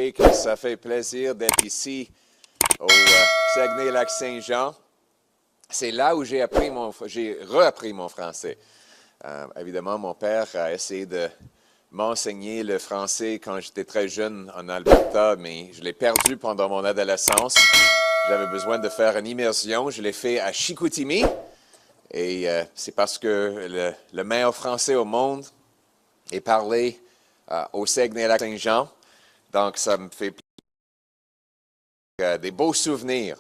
avouer que ça fait plaisir d'être ici au Saguenay-Lac-Saint-Jean. C'est là où j'ai reappris mon français. Évidemment, mon père a essayé de m'enseigner le français quand j'étais très jeune en Alberta, mais je l'ai perdu pendant mon adolescence. J'avais besoin de faire une immersion. Je l'ai fait à Chicoutimi. Et c'est parce que le meilleur français au monde est parlé au Saguenay-Lac-Saint-Jean. Donc, ça me fait des beaux souvenirs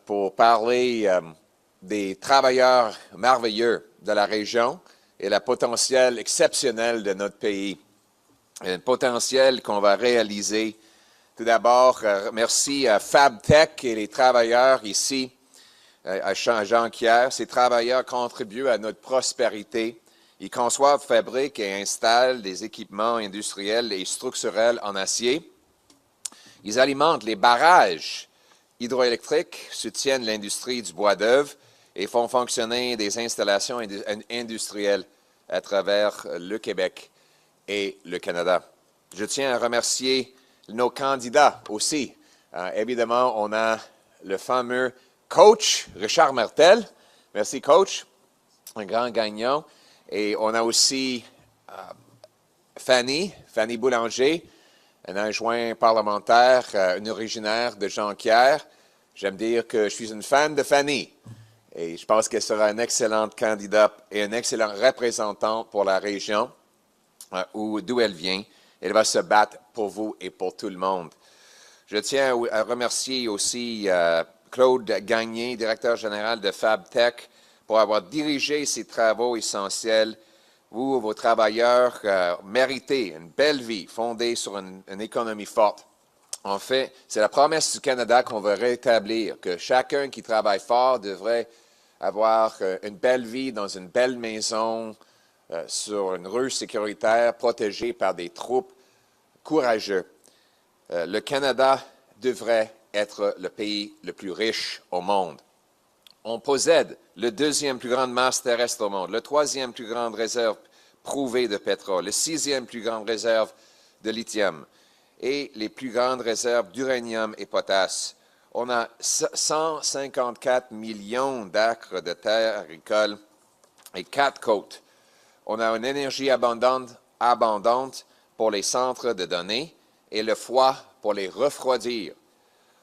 pour parler des travailleurs merveilleux de la région et le potentiel exceptionnel de notre pays. Un potentiel qu'on va réaliser. Tout d'abord, merci à FabTech et les travailleurs ici à Jonquière. Ces travailleurs contribuent à notre prospérité. Ils conçoivent, fabriquent et installent des équipements industriels et structurels en acier. Ils alimentent les barrages hydroélectriques, soutiennent l'industrie du bois d'œuvre et font fonctionner des installations industrielles à travers le Québec et le Canada. Je tiens à remercier nos candidats aussi. Évidemment, on a le fameux coach Richard Martel. Merci, coach. Un grand gagnant. Et on a aussi Fanny Boulanger, un adjoint parlementaire, une originaire de Jonquière. J'aime dire que je suis une fan de Fanny. Et je pense qu'elle sera un excellent candidat et un excellent représentant pour la région d'où elle vient. Elle va se battre pour vous et pour tout le monde. Je tiens à remercier aussi Claude Gagné, directeur général de FabTech, pour avoir dirigé ces travaux essentiels. Vous, vos travailleurs, méritez une belle vie fondée sur une économie forte. En fait, c'est la promesse du Canada qu'on veut rétablir, que chacun qui travaille fort devrait avoir une belle vie dans une belle maison, sur une rue sécuritaire, protégée par des troupes courageux. Le Canada devrait être le pays le plus riche au monde. On possède le deuxième plus grande masse terrestre au monde, le troisième plus grande réserve prouvée de pétrole, le sixième plus grande réserve de lithium et les plus grandes réserves d'uranium et potasse. On a 154 millions d'acres de terres agricoles et 4 côtes. On a une énergie abondante pour les centres de données et le froid pour les refroidir.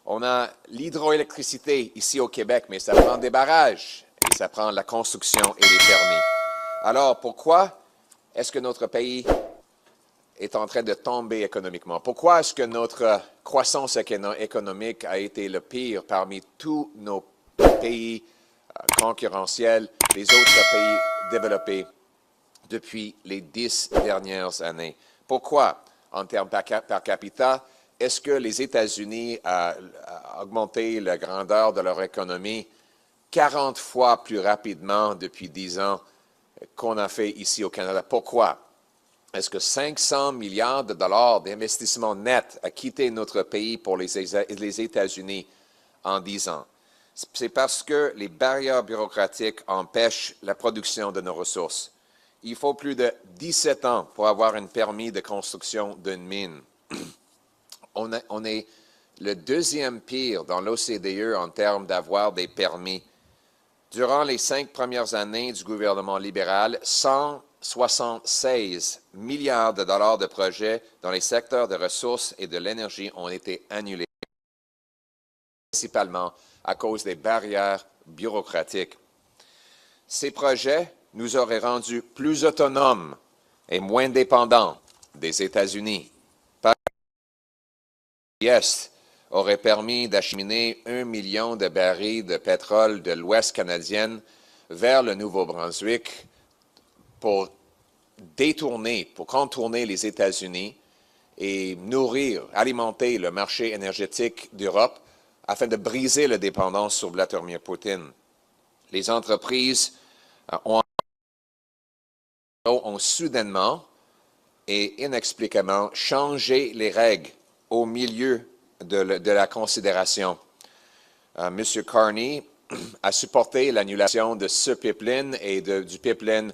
On a l'hydroélectricité ici au Québec, mais ça prend des barrages et ça prend la construction et les permis. Alors, pourquoi est-ce que notre pays est en train de tomber économiquement? Pourquoi est-ce que notre croissance économique a été le pire parmi tous nos pays concurrentiels, les autres pays développés depuis les 10 dernières années? Pourquoi, en termes par capita, est-ce que les États-Unis ont augmenté la grandeur de leur économie 40 fois plus rapidement depuis 10 ans qu'on a fait ici au Canada? Pourquoi? Est-ce que 500 milliards de dollars d'investissement net a quitté notre pays pour les États-Unis en 10 ans? C'est parce que les barrières bureaucratiques empêchent la production de nos ressources. Il faut plus de 17 ans pour avoir un permis de construction d'une mine. On est le deuxième pire dans l'OCDE en termes d'avoir des permis. Durant les 5 premières années du gouvernement libéral, 176 milliards de dollars de projets dans les secteurs de ressources et de l'énergie ont été annulés, principalement à cause des barrières bureaucratiques. Ces projets nous auraient rendus plus autonomes et moins dépendants des États-Unis. L'Est aurait permis d'acheminer 1 million de barils de pétrole de l'Ouest canadien vers le Nouveau-Brunswick pour contourner les États-Unis et alimenter le marché énergétique d'Europe afin de briser la dépendance sur Vladimir Poutine. Les entreprises ont soudainement et inexplicablement changé les règles au milieu de la considération. M. Carney a supporté l'annulation de ce pipeline et du pipeline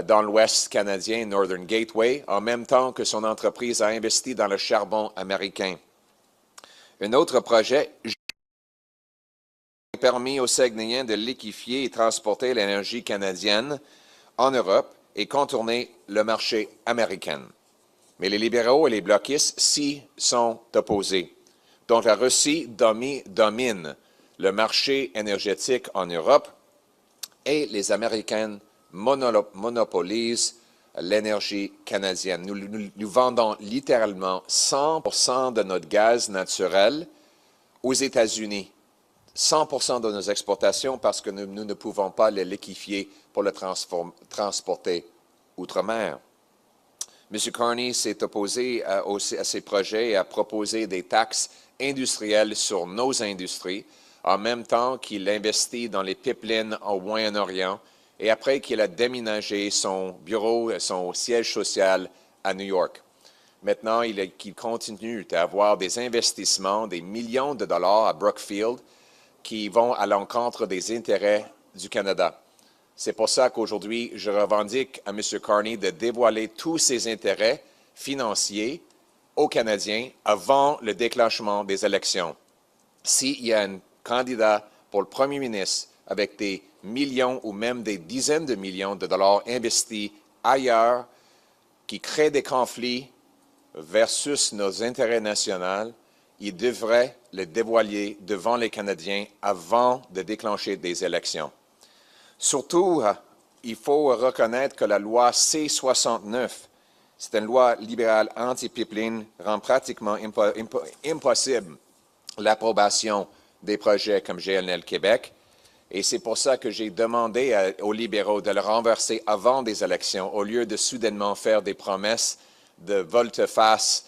dans l'Ouest canadien, Northern Gateway, en même temps que son entreprise a investi dans le charbon américain. Un autre projet a permis aux Saguenayens de liquéfier et transporter l'énergie canadienne en Europe et contourner le marché américain. Mais les libéraux et les bloquistes s'y sont opposés. Donc la Russie domine le marché énergétique en Europe et les Américains monopolisent l'énergie canadienne. Nous vendons littéralement 100% de notre gaz naturel aux États-Unis. 100% de nos exportations parce que nous ne pouvons pas le liquéfier pour le transporter outre-mer. M. Carney s'est opposé à ces projets et a proposé des taxes industrielles sur nos industries, en même temps qu'il investit dans les pipelines au Moyen-Orient et après qu'il a déménagé son bureau, son siège social à New York. Maintenant, qu'il continue d'avoir des investissements, des millions de dollars à Brookfield qui vont à l'encontre des intérêts du Canada. C'est pour ça qu'aujourd'hui, je revendique à M. Carney de dévoiler tous ses intérêts financiers aux Canadiens avant le déclenchement des élections. S'il y a un candidat pour le premier ministre avec des millions ou même des dizaines de millions de dollars investis ailleurs, qui crée des conflits versus nos intérêts nationaux, il devrait le dévoiler devant les Canadiens avant de déclencher des élections. Surtout, il faut reconnaître que la loi C-69, c'est une loi libérale anti-pipeline, rend pratiquement impossible l'approbation des projets comme GNL Québec. Et c'est pour ça que j'ai demandé aux libéraux de le renverser avant des élections, au lieu de soudainement faire des promesses de volte-face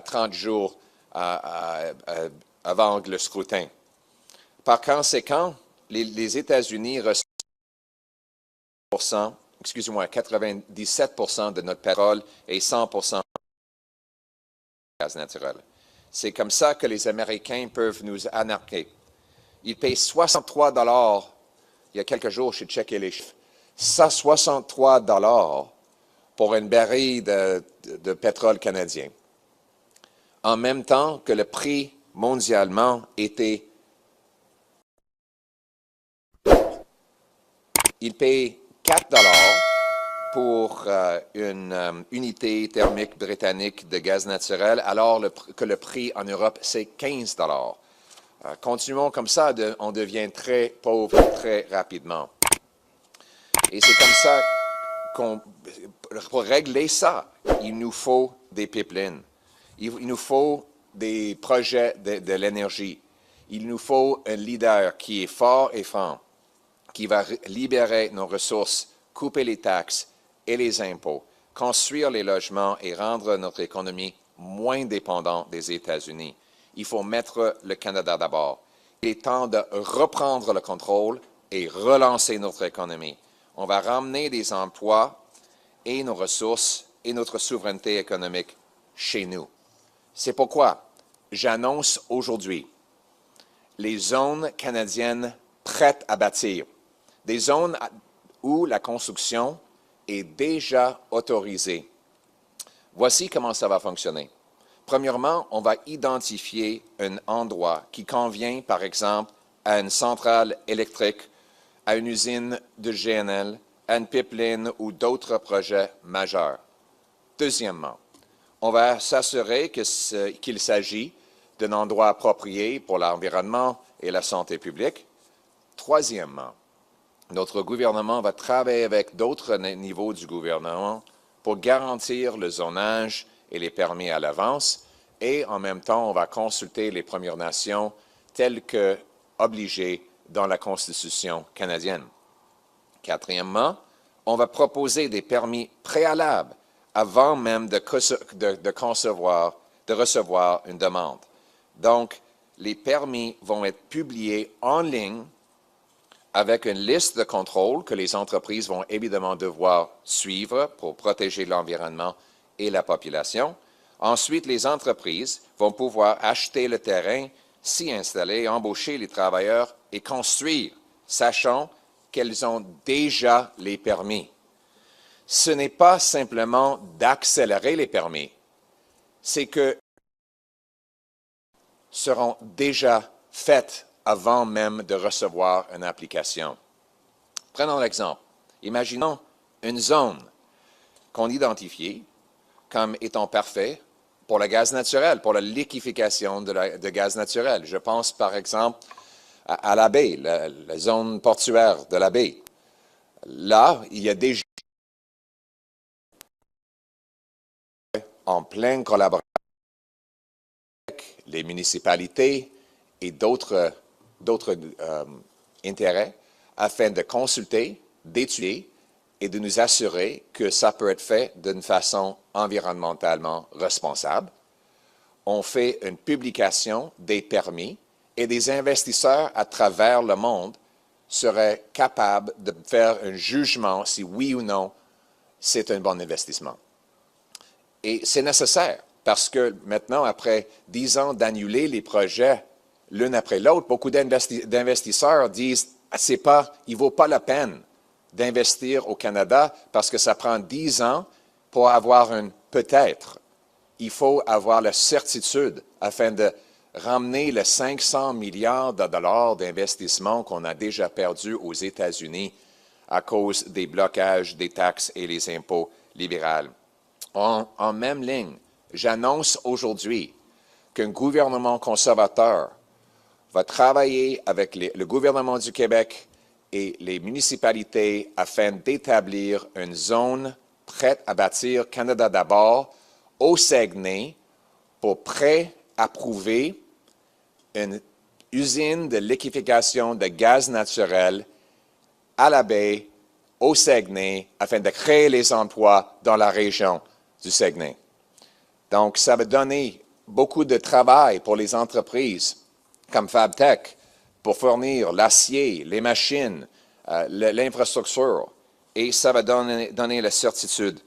30 jours avant le scrutin. Par conséquent, les États-Unis reçoivent 97% de notre pétrole et 100% de gaz naturel. C'est comme ça que les Américains peuvent nous anarquer. Ils payent 63 $. Il y a quelques jours, j'ai checké les chiffres. Ça, 63 $ pour une baril de pétrole canadien. En même temps que le prix mondialement était... Ils payent 4 $ pour une unité thermique britannique de gaz naturel, alors que le prix en Europe, c'est 15 $. Continuons comme ça, on devient très pauvre très rapidement. Et c'est comme ça pour régler ça, il nous faut des pipelines. Il nous faut des projets de l'énergie. Il nous faut un leader qui est fort et franc, qui va libérer nos ressources, couper les taxes et les impôts, construire les logements et rendre notre économie moins dépendante des États-Unis. Il faut mettre le Canada d'abord. Il est temps de reprendre le contrôle et relancer notre économie. On va ramener des emplois et nos ressources et notre souveraineté économique chez nous. C'est pourquoi j'annonce aujourd'hui les zones canadiennes prêtes à bâtir, des zones où la construction est déjà autorisée. Voici comment ça va fonctionner. Premièrement, on va identifier un endroit qui convient, par exemple, à une centrale électrique, à une usine de GNL, à une pipeline ou d'autres projets majeurs. Deuxièmement, on va s'assurer qu'il s'agit d'un endroit approprié pour l'environnement et la santé publique. Troisièmement, notre gouvernement va travailler avec d'autres niveaux du gouvernement pour garantir le zonage et les permis à l'avance, et en même temps, on va consulter les Premières Nations telles que obligées dans la Constitution canadienne. Quatrièmement, on va proposer des permis préalables avant même de recevoir une demande. Donc, les permis vont être publiés en ligne avec une liste de contrôles que les entreprises vont évidemment devoir suivre pour protéger l'environnement et la population. Ensuite, les entreprises vont pouvoir acheter le terrain, s'y installer, embaucher les travailleurs et construire, sachant qu'elles ont déjà les permis. Ce n'est pas simplement d'accélérer les permis, c'est que seront déjà faites avant même de recevoir une application. Prenons l'exemple. Imaginons une zone qu'on identifie comme étant parfaite pour le gaz naturel, pour la liquéfaction de gaz naturel. Je pense par exemple à la baie, la zone portuaire de la baie. Là, il y a déjà en pleine collaboration avec les municipalités et d'autres intérêts afin de consulter, d'étudier et de nous assurer que ça peut être fait d'une façon environnementalement responsable. On fait une publication des permis et des investisseurs à travers le monde seraient capables de faire un jugement si oui ou non c'est un bon investissement. Et c'est nécessaire parce que maintenant, après 10 ans d'annuler les projets l'un après l'autre, beaucoup d'investisseurs disent il ne vaut pas la peine d'investir au Canada parce que ça prend 10 ans pour avoir un peut-être. Il faut avoir la certitude afin de ramener les 500 milliards de dollars d'investissement qu'on a déjà perdus aux États-Unis à cause des blocages des taxes et les impôts libéraux. En même ligne, j'annonce aujourd'hui qu'un gouvernement conservateur va travailler avec le gouvernement du Québec et les municipalités afin d'établir une zone prête à bâtir Canada d'abord au Saguenay pour pré-approuver une usine de liquéfaction de gaz naturel à la baie, au Saguenay, afin de créer les emplois dans la région du Saguenay. Donc, ça va donner beaucoup de travail pour les entreprises comme FabTech pour fournir l'acier, les machines, l'infrastructure, et ça va donner la certitude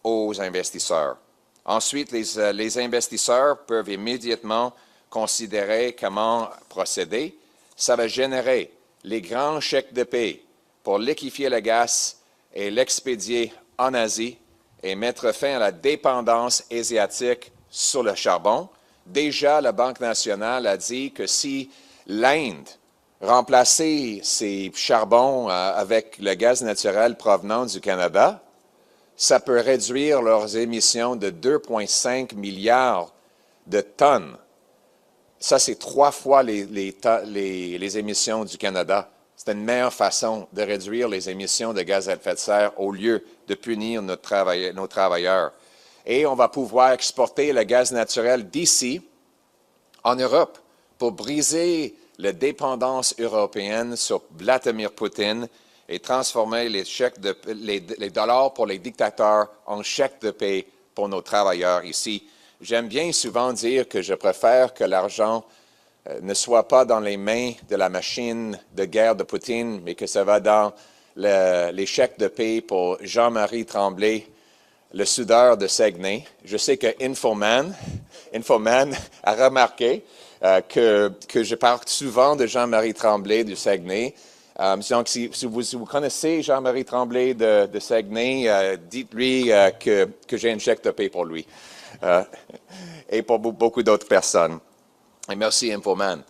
aux investisseurs. Ensuite, les investisseurs peuvent immédiatement considérer comment procéder. Ça va générer les grands chèques de paie pour liquéfier le gaz et l'expédier en Asie et mettre fin à la dépendance asiatique sur le charbon. Déjà, la Banque nationale a dit que si l'Inde remplaçait ses charbons avec le gaz naturel provenant du Canada, ça peut réduire leurs émissions de 2,5 milliards de tonnes. Ça, c'est 3 fois les émissions du Canada. C'est une meilleure façon de réduire les émissions de gaz à effet de serre au lieu de punir nos travailleurs. Et on va pouvoir exporter le gaz naturel d'ici en Europe pour briser la dépendance européenne sur Vladimir Poutine et transformer les dollars pour les dictateurs en chèques de paie pour nos travailleurs ici. J'aime bien souvent dire que je préfère que l'argent ne soit pas dans les mains de la machine de guerre de Poutine, mais que ça va dans les chèques de paie pour Jean-Marie Tremblay, le soudeur de Saguenay. Je sais que Infoman a remarqué que je parle souvent de Jean-Marie Tremblay du Saguenay. Donc, si vous connaissez Jean-Marie Tremblay de Saguenay, dites-lui que j'ai un chèque de paie pour lui et pour beaucoup d'autres personnes. Et merci, Infoman.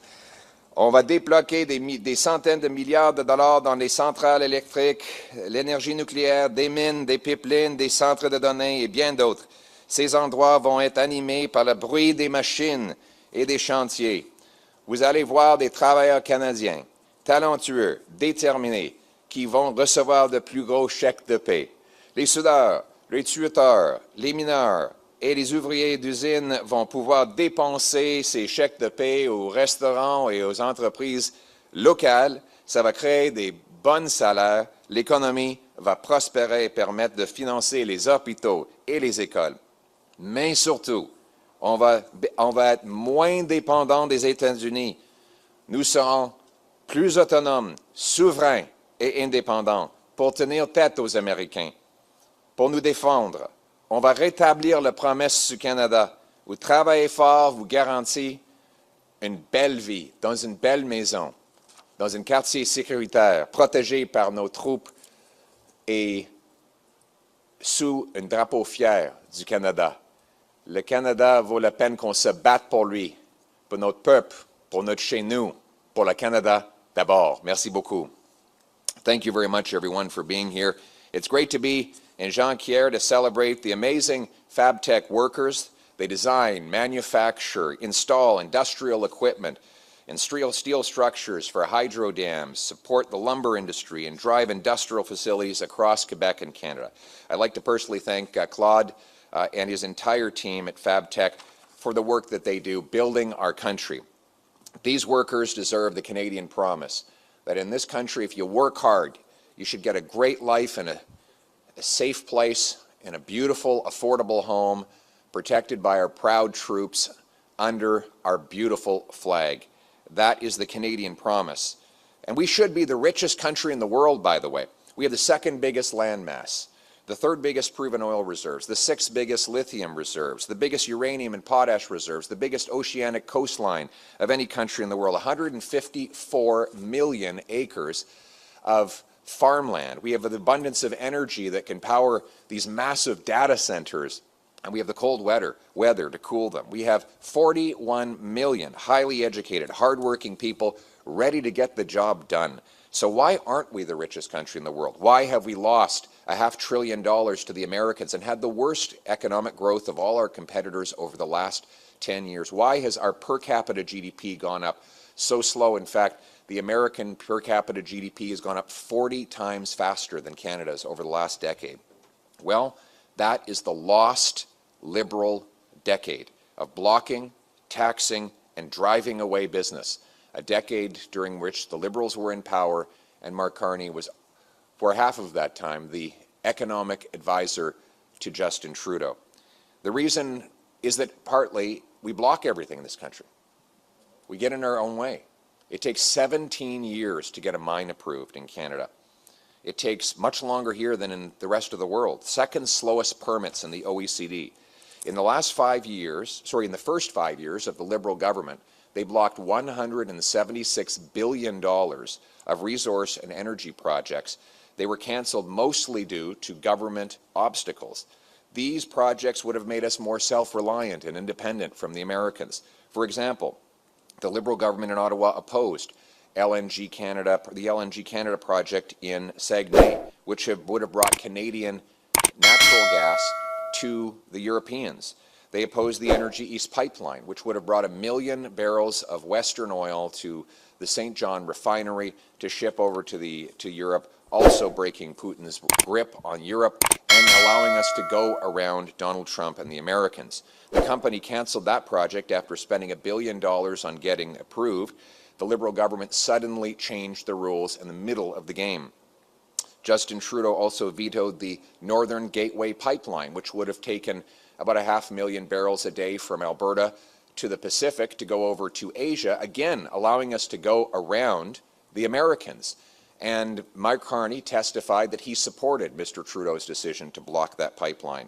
On va débloquer des centaines de milliards de dollars dans les centrales électriques, l'énergie nucléaire, des mines, des pipelines, des centres de données et bien d'autres. Ces endroits vont être animés par le bruit des machines et des chantiers. Vous allez voir des travailleurs canadiens, talentueux, déterminés, qui vont recevoir de plus gros chèques de paie. Les soudeurs, les tueurs, les mineurs et les ouvriers d'usine vont pouvoir dépenser ces chèques de paie aux restaurants et aux entreprises locales. Ça va créer des bons salaires. L'économie va prospérer et permettre de financer les hôpitaux et les écoles. Mais surtout, on va être moins dépendant des États-Unis. Nous serons plus autonomes, souverains et indépendants pour tenir tête aux Américains, pour nous défendre. On va rétablir la promesse du Canada. Vous travaillez fort, vous garantit une belle vie, dans une belle maison, dans un quartier sécuritaire, protégé par nos troupes et sous un drapeau fier du Canada. Le Canada vaut la peine qu'on se batte pour lui, pour notre peuple, pour notre chez nous, pour le Canada d'abord. Merci beaucoup. Thank you very much, everyone, for being here. It's great to be in Jonquière to celebrate the amazing FabTech workers. They design, manufacture, install industrial equipment and steel structures for hydro dams, support the lumber industry, and drive industrial facilities across Quebec and Canada. I'd like to personally thank Claude and his entire team at FabTech for the work that they do building our country. These workers deserve the Canadian promise that in this country, if you work hard, you should get a great life in a safe place, in a beautiful, affordable home, protected by our proud troops under our beautiful flag. That is the Canadian promise. And we should be the richest country in the world, by the way. We have the second biggest landmass, the third biggest proven oil reserves, the sixth biggest lithium reserves, the biggest uranium and potash reserves, the biggest oceanic coastline of any country in the world, 154 million acres of farmland. We have an abundance of energy that can power these massive data centers, and we have the cold weather to cool them. We have 41 million highly educated, hardworking people ready to get the job done. So why aren't we the richest country in the world? Why have we lost $500 billion to the Americans and had the worst economic growth of all our competitors over the last 10 years? Why has our per capita GDP gone up so slow? In fact, the American per capita GDP has gone up 40 times faster than Canada's over the last decade. Well, that is the lost Liberal decade of blocking, taxing, and driving away business. A decade during which the Liberals were in power and Mark Carney was, for half of that time, the economic advisor to Justin Trudeau. The reason is that partly we block everything in this country. We get in our own way. It takes 17 years to get a mine approved in Canada. It takes much longer here than in the rest of the world. Second slowest permits in the OECD. In the first 5 years of the Liberal government, they blocked $176 billion of resource and energy projects. They were canceled mostly due to government obstacles. These projects would have made us more self-reliant and independent from the Americans. For example, the Liberal government in Ottawa opposed the LNG Canada project in Saguenay, which would have brought Canadian natural gas to the Europeans. They opposed the Energy East pipeline, which would have brought 1 million barrels of Western oil to the St. John refinery to ship over to Europe, also breaking Putin's grip on Europe and allowing us to go around Donald Trump and the Americans. The company canceled that project after spending $1 billion on getting approved. The Liberal government suddenly changed the rules in the middle of the game. Justin Trudeau also vetoed the Northern Gateway pipeline, which would have taken about 500,000 barrels a day from Alberta to the Pacific to go over to Asia, again allowing us to go around the Americans. And Mark Carney testified that he supported Mr. Trudeau's decision to block that pipeline.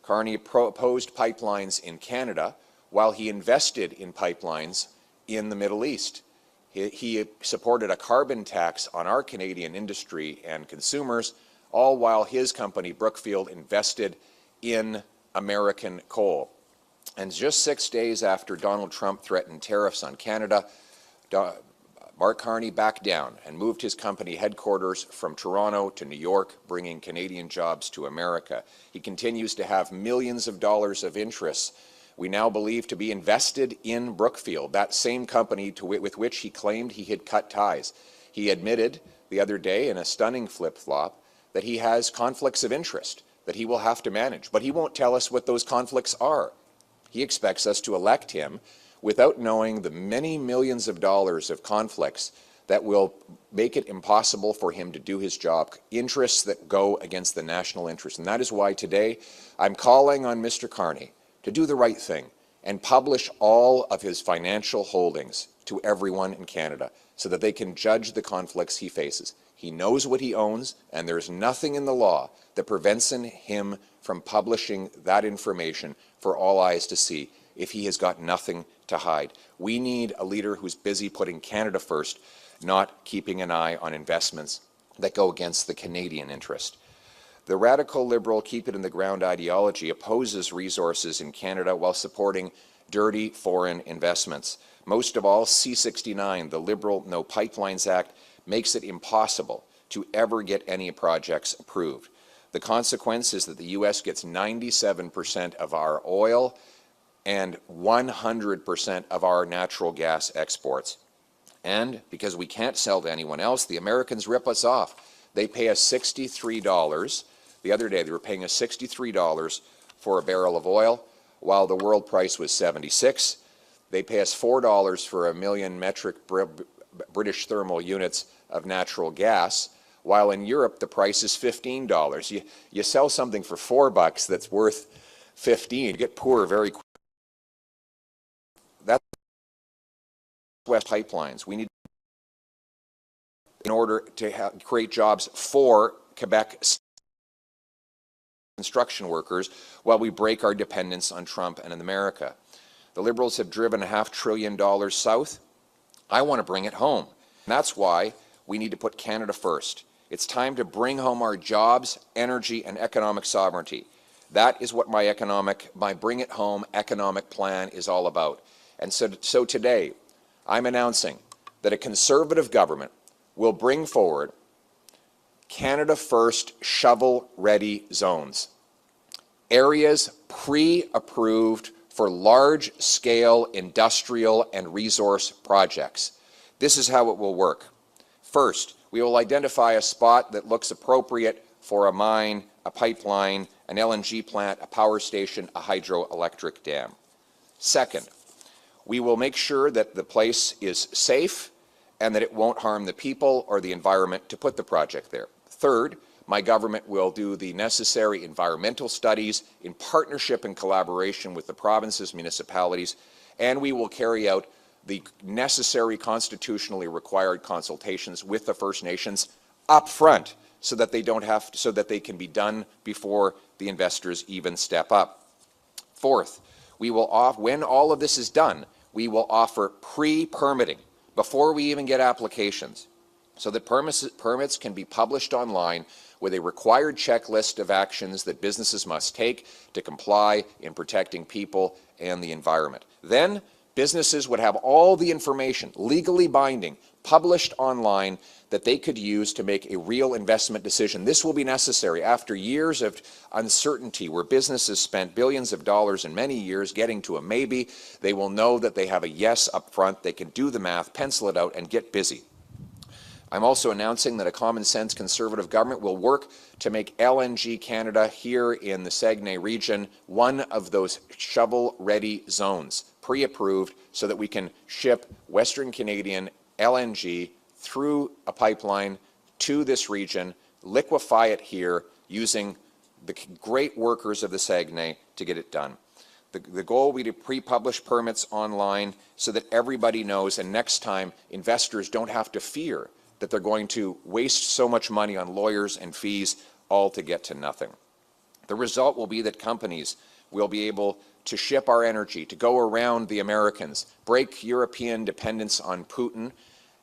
Carney opposed pipelines in Canada while he invested in pipelines in the Middle East. He supported a carbon tax on our Canadian industry and consumers, all while his company, Brookfield, invested in American coal. And just 6 days after Donald Trump threatened tariffs on Canada, Mark Carney backed down and moved his company headquarters from Toronto to New York, bringing Canadian jobs to America. He continues to have millions of dollars of interests we now believe to be invested in Brookfield, that same company with which he claimed he had cut ties. He admitted the other day in a stunning flip-flop that he has conflicts of interest that he will have to manage, but he won't tell us what those conflicts are. He expects us to elect him without knowing the many millions of dollars of conflicts that will make it impossible for him to do his job, interests that go against the national interest. And that is why today I'm calling on Mr. Carney to do the right thing and publish all of his financial holdings to everyone in Canada so that they can judge the conflicts he faces. He knows what he owns, and there's nothing in the law that prevents him from publishing that information for all eyes to see if he has got nothing to hide. We need a leader who's busy putting Canada first, not keeping an eye on investments that go against the Canadian interest. The radical Liberal keep-it-in-the-ground ideology opposes resources in Canada while supporting dirty foreign investments. Most of all, C-69, the Liberal No Pipelines Act, makes it impossible to ever get any projects approved. The consequence is that the U.S. gets 97% of our oil and 100% of our natural gas exports. And because we can't sell to anyone else, the Americans rip us off. They pay us $63. The other day they were paying us $63 for a barrel of oil, while the world price was $76. They pay us $4 for a million metric British thermal units of natural gas, while in Europe the price is $15. You sell something for $4 that's worth $15. You get poor very quickly. That's West pipelines. We need, in order to create jobs for Quebec construction workers, while we break our dependence on Trump and in America. The Liberals have driven $500 billion south. I want to bring it home. And that's why we need to put Canada first. It's time to bring home our jobs, energy, and economic sovereignty. That is what my Bring It Home economic plan is all about. And so today, I'm announcing that a Conservative government will bring forward Canada First shovel-ready zones, areas pre-approved for large-scale industrial and resource projects. This is how it will work. First, we will identify a spot that looks appropriate for a mine, a pipeline, an LNG plant, a power station, a hydroelectric dam. Second, we will make sure that the place is safe and that it won't harm the people or the environment to put the project there. Third, my government will do the necessary environmental studies in partnership and collaboration with the provinces, municipalities, and we will carry out the necessary constitutionally required consultations with the First Nations up front so that they can be done before the investors even step up. Fourth, when all of this is done, we will offer pre-permitting before we even get applications, so that permits can be published online with a required checklist of actions that businesses must take to comply in protecting people and the environment. Then, businesses would have all the information, legally binding, published online that they could use to make a real investment decision. This will be necessary after years of uncertainty where businesses spent billions of dollars in many years getting to a maybe. They will know that they have a yes up front. They can do the math, pencil it out, and get busy. I'm also announcing that a common sense Conservative government will work to make LNG Canada here in the Saguenay region one of those shovel-ready zones, pre-approved, so that we can ship Western Canadian LNG through a pipeline to this region, liquefy it here using the great workers of the Saguenay to get it done. The goal will be to pre-publish permits online so that everybody knows, and next time investors don't have to fear that they're going to waste so much money on lawyers and fees all to get to nothing. The result will be that companies will be able to ship our energy, to go around the Americans, break European dependence on Putin,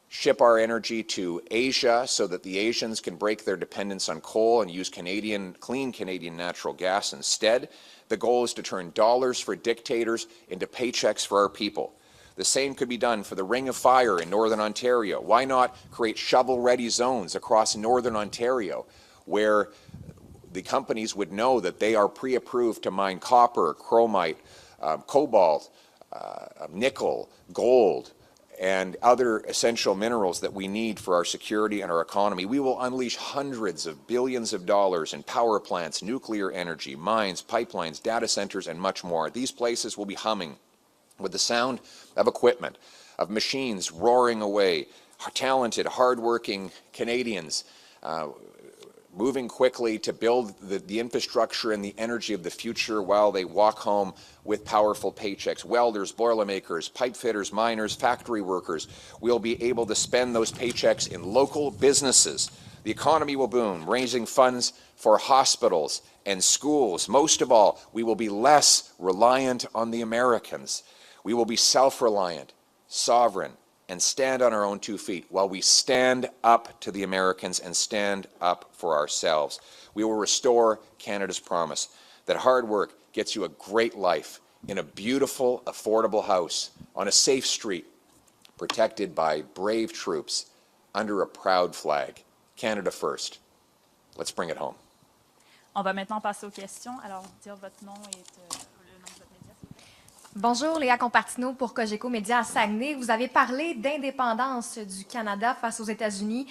ship our energy to Asia so that the Asians can break their dependence on coal and use clean Canadian natural gas instead. The goal is to turn dollars for dictators into paychecks for our people. The same could be done for the Ring of Fire in Northern Ontario. Why not create shovel-ready zones across Northern Ontario where the companies would know that they are pre-approved to mine copper, chromite, cobalt, nickel, gold, and other essential minerals that we need for our security and our economy. We will unleash hundreds of billions of dollars in power plants, nuclear energy, mines, pipelines, data centers, and much more. These places will be humming with the sound of equipment, of machines roaring away, talented, hardworking Canadians moving quickly to build the infrastructure and the energy of the future while they walk home with powerful paychecks. Welders, boilermakers, pipe fitters, miners, factory workers will be able to spend those paychecks in local businesses. The economy will boom, raising funds for hospitals and schools. Most of all, we will be less reliant on the Americans. We will be self-reliant, sovereign, and stand on our own 2 feet while we stand up to the Americans and stand up for ourselves. We will restore Canada's promise that hard work gets you a great life in a beautiful, affordable house on a safe street, protected by brave troops under a proud flag. Canada first. Let's bring it home. On va maintenant passer aux questions. Alors, dire votre nom et le nom de votre média, s'il vous plaît. Bonjour, Léa Compartino pour Cogeco Média à Saguenay. Vous avez parlé d'indépendance du Canada face aux États-Unis.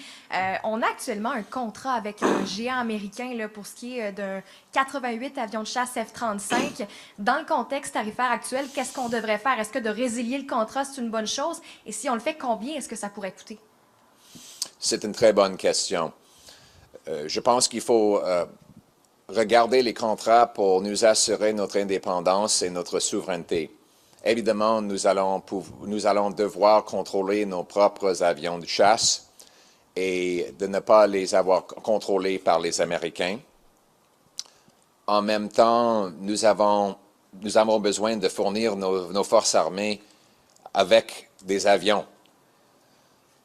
On a actuellement un contrat avec un géant américain là, pour ce qui est d'un 88 avions de chasse F-35. Dans le contexte tarifaire actuel, qu'est-ce qu'on devrait faire? Est-ce que de résilier le contrat, c'est une bonne chose? Et si on le fait, combien est-ce que ça pourrait coûter? C'est une très bonne question. Je pense qu'il faut regarder les contrats pour nous assurer notre indépendance et notre souveraineté. Évidemment, nous allons devoir contrôler nos propres avions de chasse et de ne pas les avoir contrôlés par les Américains. En même temps, nous avons besoin de fournir nos forces armées avec des avions.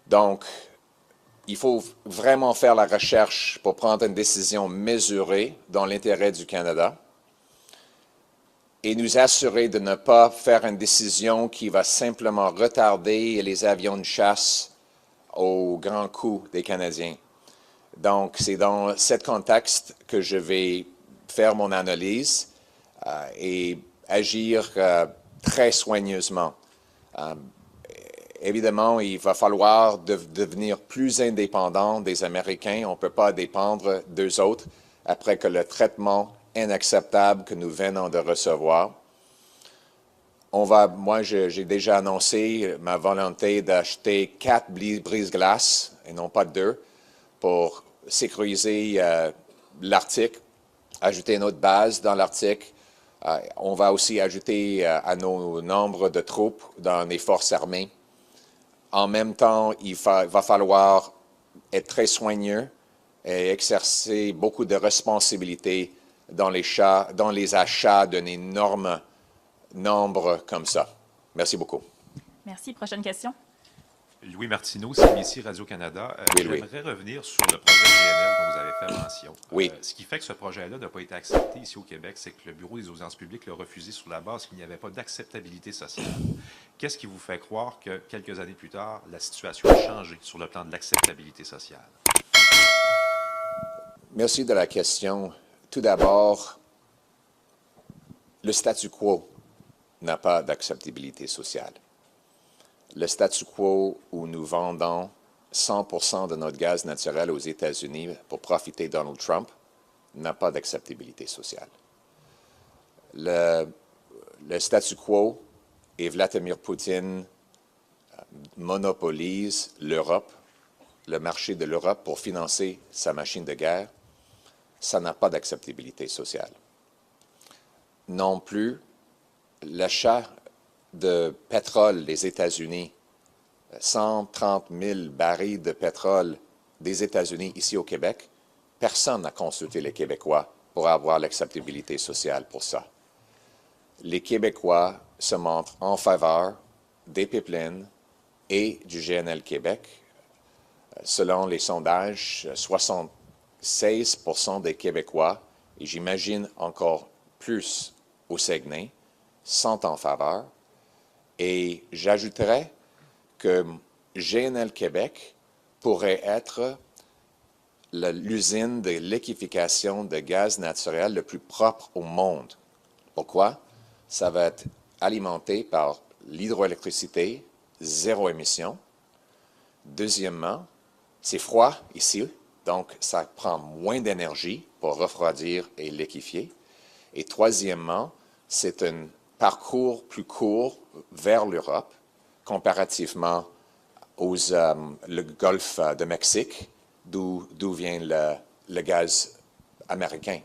Donc, il faut vraiment faire la recherche pour prendre une décision mesurée dans l'intérêt du Canada et nous assurer de ne pas faire une décision qui va simplement retarder les avions de chasse au grand coût des Canadiens. Donc, c'est dans ce contexte que je vais faire mon analyse et agir très soigneusement. Évidemment, il va falloir devenir plus indépendant des Américains. On ne peut pas dépendre d'eux autres après que le traitement inacceptable que nous venons de recevoir. Moi, j'ai déjà annoncé ma volonté d'acheter 4 brise-glaces et non pas 2 pour sécuriser l'Arctique, ajouter une autre base dans l'Arctique. On va aussi ajouter à nos nombres de troupes dans les forces armées. En même temps, il va falloir être très soigneux et exercer beaucoup de responsabilités dans les achats d'un énorme nombre comme ça. Merci beaucoup. Merci. Prochaine question. Louis Martineau, CBC Radio-Canada. Oui, Louis. J'aimerais revenir sur le projet GNL dont vous avez fait mention. Oui. Ce qui fait que ce projet-là n'a pas été accepté ici au Québec, c'est que le Bureau des audiences publiques l'a refusé sur la base qu'il n'y avait pas d'acceptabilité sociale. Qu'est-ce qui vous fait croire que, quelques années plus tard, la situation a changé sur le plan de l'acceptabilité sociale? Merci de la question. Tout d'abord, le statu quo n'a pas d'acceptabilité sociale. Le statu quo où nous vendons 100% de notre gaz naturel aux États-Unis pour profiter de Donald Trump n'a pas d'acceptabilité sociale. Le statu quo et Vladimir Poutine monopolise l'Europe, le marché de l'Europe pour financer sa machine de guerre, ça n'a pas d'acceptabilité sociale. Non plus, l'achat de pétrole des États-Unis, 130 000 barils de pétrole des États-Unis ici au Québec, personne n'a consulté les Québécois pour avoir l'acceptabilité sociale pour ça. Les Québécois se montrent en faveur des pipelines et du GNL Québec. Selon les sondages, 76% des Québécois, et j'imagine encore plus au Saguenay, sont en faveur. Et j'ajouterais que GNL Québec pourrait être l'usine de liquéfaction de gaz naturel le plus propre au monde. Pourquoi? Ça va être alimenté par l'hydroélectricité, zéro émission. Deuxièmement, c'est froid ici, donc ça prend moins d'énergie pour refroidir et liquéfier. Et troisièmement, c'est un parcours plus court vers l'Europe, comparativement le golfe de Mexique, d'où vient le gaz américain.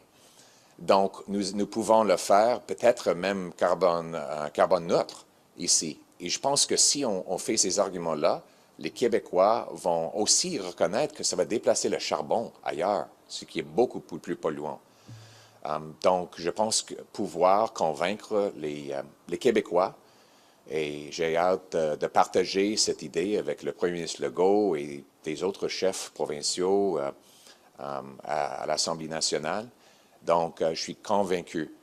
Donc, nous pouvons le faire, peut-être même carbone neutre ici. Et je pense que si on fait ces arguments-là, les Québécois vont aussi reconnaître que ça va déplacer le charbon ailleurs, ce qui est beaucoup plus polluant. Donc, je pense pouvoir convaincre les Québécois, et j'ai hâte de partager cette idée avec le premier ministre Legault et des autres chefs provinciaux à l'Assemblée nationale. Donc, je suis convaincu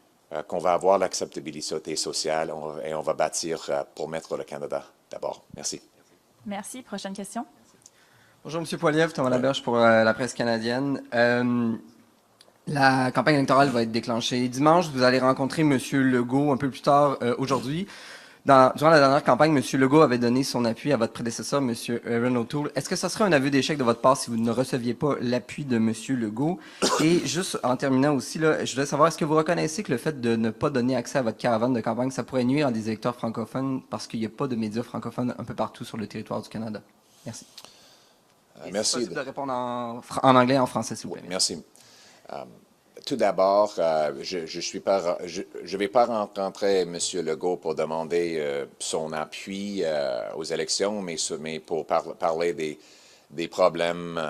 qu'on va avoir l'acceptabilité sociale et on va bâtir pour mettre le Canada d'abord. Merci. Merci. Prochaine question. Bonjour, M. Poilievre, Thomas Laberge pour la presse canadienne. La campagne électorale va être déclenchée dimanche. Vous allez rencontrer M. Legault un peu plus tard aujourd'hui. Durant la dernière campagne, M. Legault avait donné son appui à votre prédécesseur, M. Erin O'Toole. Est-ce que ça serait un aveu d'échec de votre part si vous ne receviez pas l'appui de M. Legault? Et juste en terminant aussi, là, je voudrais savoir, est-ce que vous reconnaissez que le fait de ne pas donner accès à votre caravane de campagne, ça pourrait nuire à des électeurs francophones parce qu'il n'y a pas de médias francophones un peu partout sur le territoire du Canada? Merci. Merci. C'est possible de répondre en anglais et en français, s'il vous plaît. Merci. Tout d'abord, je vais pas rencontrer M. Legault pour demander son appui aux élections, mais pour parler des problèmes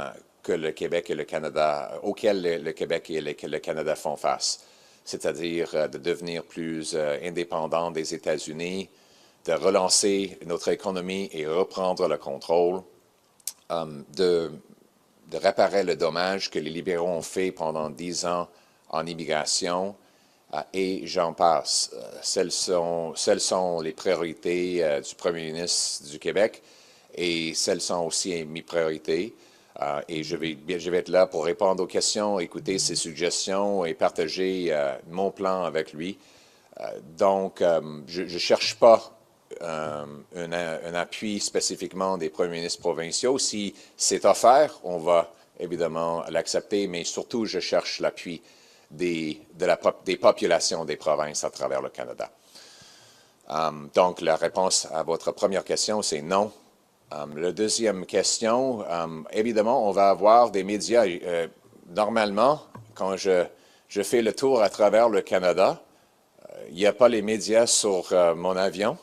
que le Québec et le Canada, auxquels le Québec et le Canada font face, c'est-à-dire de devenir plus indépendant des États-Unis, de relancer notre économie et reprendre le contrôle, de réparer le dommage que les libéraux ont fait pendant 10 ans en immigration, et j'en passe. Celles sont les priorités du Premier ministre du Québec, et celles sont aussi mes priorités. Et je vais être là pour répondre aux questions, écouter ses suggestions et partager mon plan avec lui. Donc, je ne cherche pas un appui spécifiquement des premiers ministres provinciaux. Si c'est offert, on va évidemment l'accepter, mais surtout, je cherche l'appui des populations des provinces à travers le Canada. Donc, la réponse à votre première question, c'est non. La deuxième question, évidemment, on va avoir des médias. Normalement, quand je fais le tour à travers le Canada, il n'y a pas les médias sur mon avion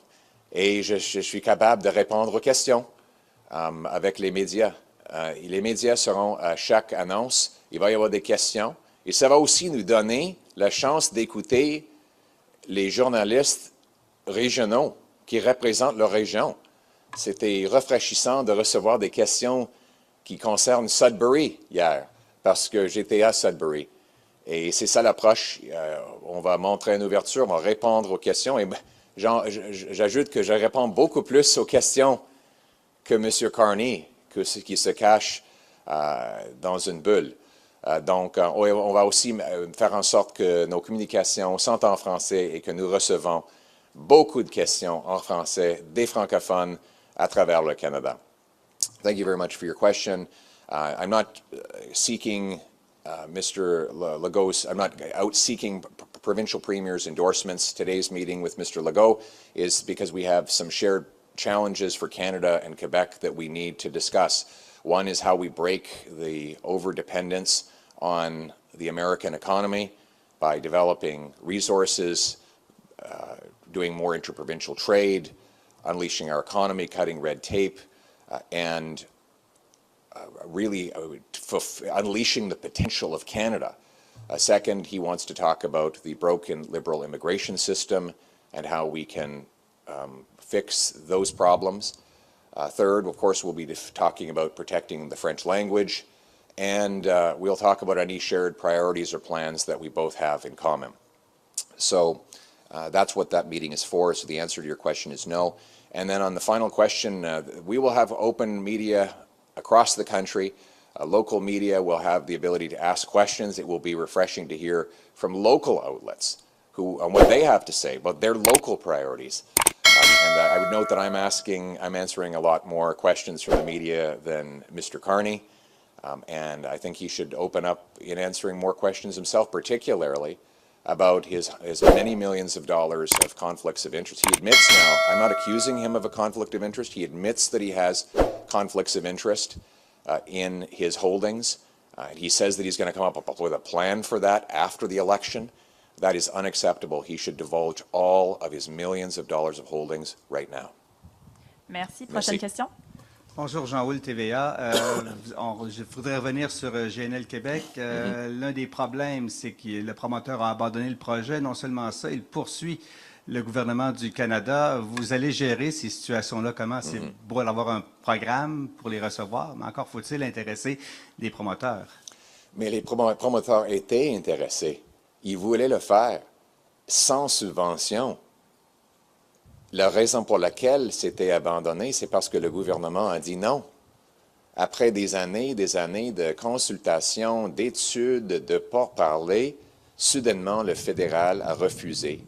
et je suis capable de répondre aux questions avec les médias. Les médias seront à chaque annonce. Il va y avoir des questions. Et ça va aussi nous donner la chance d'écouter les journalistes régionaux qui représentent leur région. C'était rafraîchissant de recevoir des questions qui concernent Sudbury hier, parce que j'étais à Sudbury. Et c'est ça l'approche. On va montrer une ouverture, on va répondre aux questions. Et j'ajoute que je réponds beaucoup plus aux questions que M. Carney, qui se cache dans une bulle. Donc, on va aussi faire en sorte que nos communications sont en français et que nous recevons beaucoup de questions en français des francophones à travers le Canada. Thank you very much for your question. I'm not seeking Mr. Legault's, I'm not out seeking provincial premier's endorsements. Today's meeting with Mr. Legault is because we have some shared challenges for Canada and Quebec that we need to discuss. One is how we break the overdependence on the American economy by developing resources, doing more interprovincial trade, unleashing our economy, cutting red tape, and really unleashing the potential of Canada. Second, he wants to talk about the broken liberal immigration system and how we can fix those problems. Third, of course, we'll be talking about protecting the French language, and we'll talk about any shared priorities or plans that we both have in common. So that's what that meeting is for. So the answer to your question is no. And then on the final question, we will have open media across the country. Local media will have the ability to ask questions. It will be refreshing to hear from local outlets on what they have to say about their local priorities. And I would note that I'm answering a lot more questions from the media than Mr. Carney. And I think he should open up in answering more questions himself, particularly about his many millions of dollars of conflicts of interest. He admits now, I'm not accusing him of a conflict of interest, he admits that he has conflicts of interest in his holdings. He says that he's going to come up with a plan for that after the election. That is unacceptable. He should divulge all of his millions of dollars of holdings right now. Merci. Prochaine question. Bonjour, Jean-Houl, TVA. Je voudrais revenir sur GNL Québec. L'un des problèmes, c'est que le promoteur a abandonné le projet. Non seulement ça, il poursuit le gouvernement du Canada. Vous allez gérer ces situations-là comment? C'est beau d'avoir un programme pour les recevoir, mais encore faut-il intéresser les promoteurs. Mais les promoteurs étaient intéressés. Ils voulaient le faire. sans subvention. La raison pour laquelle c'était abandonné, c'est parce que le gouvernement a dit non. Après des années de consultations, d'études, de pourparlers, soudainement, le fédéral a refusé.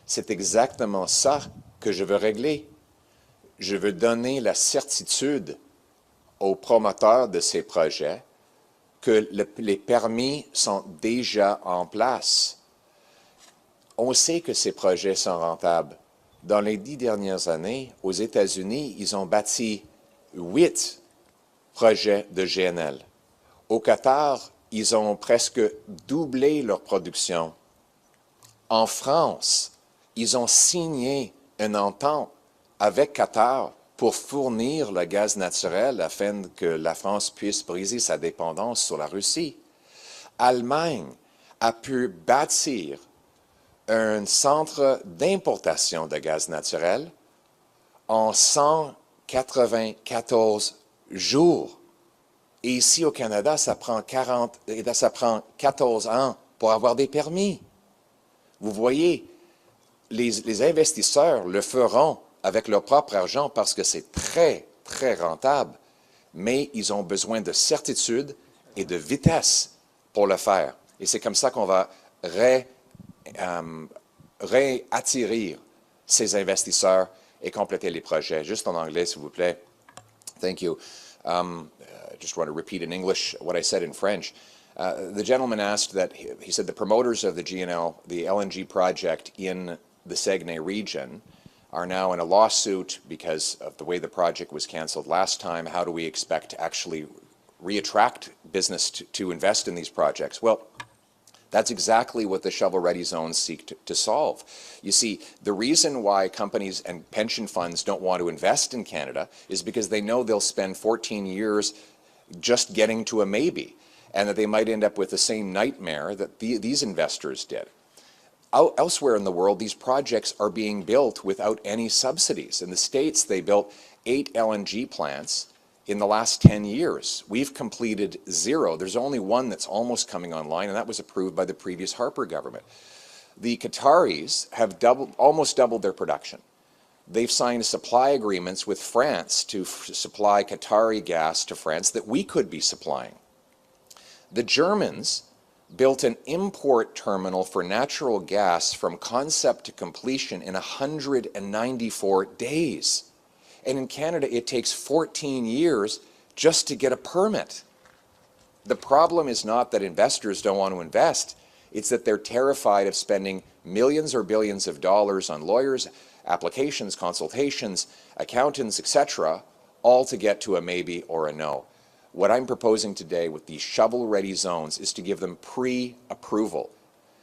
C'est exactement ça que je veux régler. Je veux donner la certitude aux promoteurs de ces projets que les permis sont déjà en place. On sait que ces projets sont rentables. Dans les 10 dernières années, aux États-Unis, ils ont bâti 8 projets de GNL. Au Qatar, ils ont presque doublé leur production. En France, ils ont signé une entente avec Qatar pour fournir le gaz naturel afin que la France puisse briser sa dépendance sur la Russie. Allemagne a pu bâtir un centre d'importation de gaz naturel en 194 jours. Et ici au Canada, ça prend 14 ans pour avoir des permis. Vous voyez, les investisseurs le feront avec leur propre argent parce que c'est très, très rentable, mais ils ont besoin de certitude et de vitesse pour le faire. Et c'est comme ça qu'on va réattirer ces investisseurs et compléter les projets. Juste en anglais, s'il vous plaît. Thank you. Just want to repeat in English what I said in French. The gentleman asked that, he said the promoters of the GNL, the LNG project in the Saguenay region, are now in a lawsuit because of the way the project was canceled last time. How do we expect to actually reattract business to invest in these projects? Well, that's exactly what the shovel-ready zones seek to solve. You see, the reason why companies and pension funds don't want to invest in Canada is because they know they'll spend 14 years just getting to a maybe, and that they might end up with the same nightmare that these investors did. Elsewhere in the world, these projects are being built without any subsidies. In the States, they built 8 LNG plants in the last 10 years. We've completed 0. There's only one that's almost coming online, and that was approved by the previous Harper government. The Qataris have almost doubled their production. They've signed supply agreements with France to supply Qatari gas to France that we could be supplying. The Germans built an import terminal for natural gas from concept to completion in 194 days. And in Canada, it takes 14 years just to get a permit. The problem is not that investors don't want to invest, it's that they're terrified of spending millions or billions of dollars on lawyers, applications, consultations, accountants, etc., all to get to a maybe or a no. What I'm proposing today with these shovel-ready zones is to give them pre-approval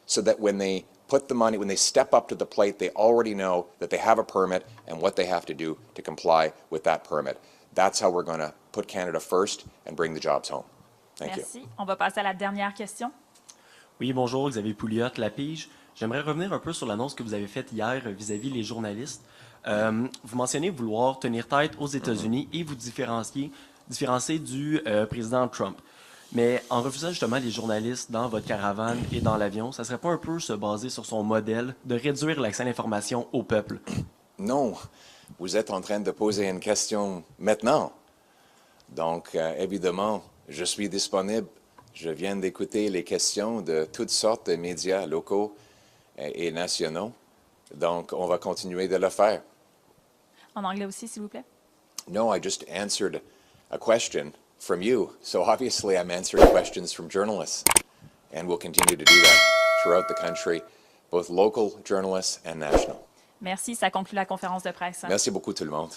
so that when they put the money, when they step up to the plate, they already know that they have a permit and what they have to do to comply with that permit. That's how we're going to put Canada first and bring the jobs home. Thank you. Merci. On va passer à la dernière question. Oui, bonjour, Xavier Pouliot, La Pige. J'aimerais revenir un peu sur l'annonce que vous avez faite hier vis-à-vis les journalistes. Vous mentionnez vouloir tenir tête aux États-Unis et vous différencier du président Trump. Mais en refusant justement les journalistes dans votre caravane et dans l'avion, ça ne serait pas un peu se baser sur son modèle de réduire l'accès à l'information au peuple? Non, vous êtes en train de poser une question maintenant. Donc, évidemment, je suis disponible. Je viens d'écouter les questions de toutes sortes de médias locaux et nationaux. Donc, on va continuer de le faire. En anglais aussi, s'il vous plaît. No, I just answered a question from you. So obviously I'm answering questions from journalists. And we'll continue to do that throughout the country, both local journalists and national. Merci, ça conclut la conférence de presse. Merci beaucoup tout le monde.